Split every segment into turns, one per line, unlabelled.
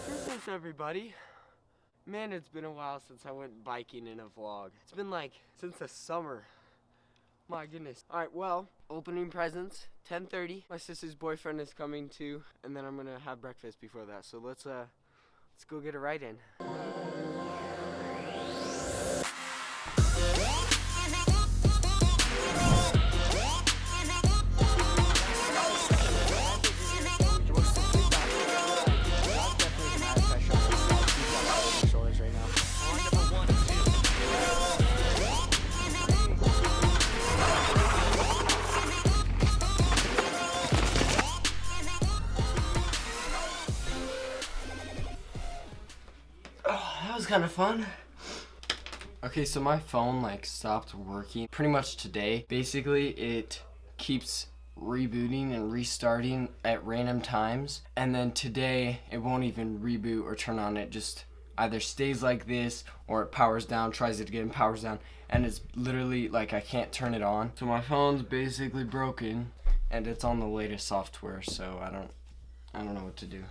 Christmas, everybody. Man, it's been a while since I went biking in a vlog. It's been like since the summer. My goodness. All right, well, opening presents, 10:30. My sister's boyfriend is coming too, and then I'm gonna have breakfast before that. So let's go get a ride in. That was kind of fun. Okay, so my phone like stopped working pretty much today. Basically, it keeps rebooting and restarting at random times, and then today it won't even reboot or turn on. It just either stays like this or it powers down, tries it again, powers down, and it's literally like I can't turn it on. So my phone's basically broken, and it's on the latest software, so I don't know what to do.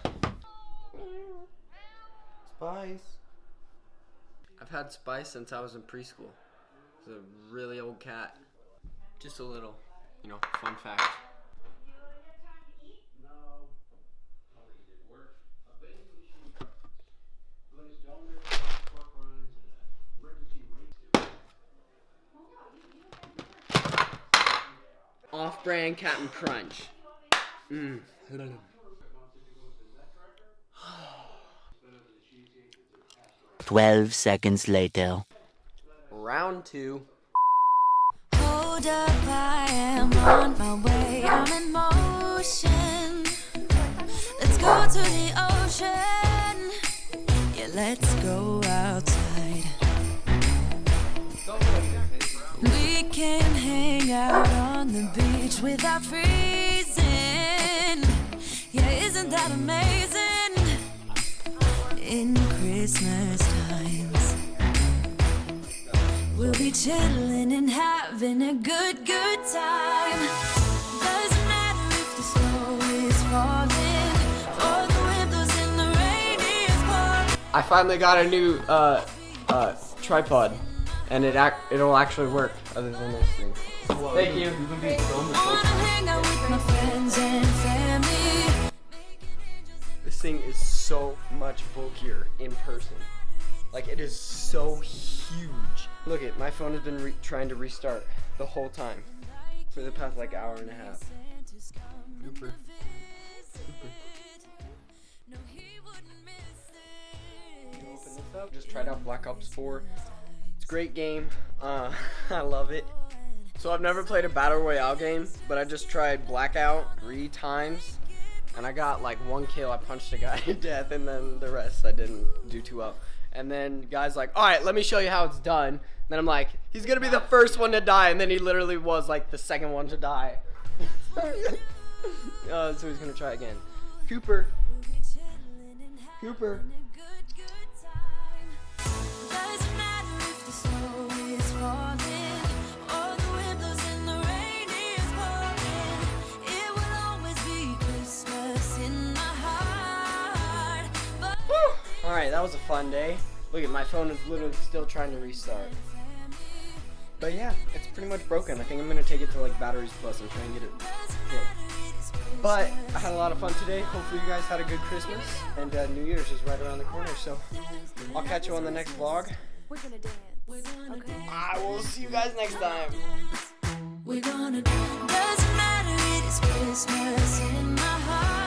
Spice. I've had Spice since I was in preschool. It's a really old cat. Just a little, fun fact. Off-brand Captain Crunch.
12 seconds later.
Round 2.
Hold up, I am on my way. I'm in motion. Let's go to the ocean. Yeah, let's go outside. We can hang out on the beach without freezing. Yeah, isn't that amazing? In Christmas times, we'll be chilling and having a good time. Doesn't matter if the snow is falling or the wind blows and the rain is pouring.
I finally got a new tripod, and it'll actually work other than this thing. Thank you.
Wanna hang out with my friends and family.
This thing is so much bulkier in person. Like, it is so huge. Look at my phone has been trying to restart the whole time for the past like hour and a half. Super. Open this up. Just tried out Black Ops 4. It's a great game. I love it. So I've never played a battle royale game, but I just tried Blackout 3 times. And I got like 1 kill. I punched a guy to death, and then the rest I didn't do too well. And then guy's like, all right, let me show you how it's done. And then I'm like, he's gonna be the first one to die, and then he literally was like the second one to die. So he's gonna try again. Cooper. Alright, that was a fun day. Look at my phone is literally still trying to restart. But yeah, it's pretty much broken. I think I'm gonna take it to like Batteries Plus and try and get it fixed. But I had a lot of fun today. Hopefully you guys had a good Christmas, and New Year's is right around the corner. So I'll catch you on the next vlog.
We're gonna dance. Okay.
I will see you guys next time.
We're gonna dance. Doesn't matter, it is Christmas in my heart.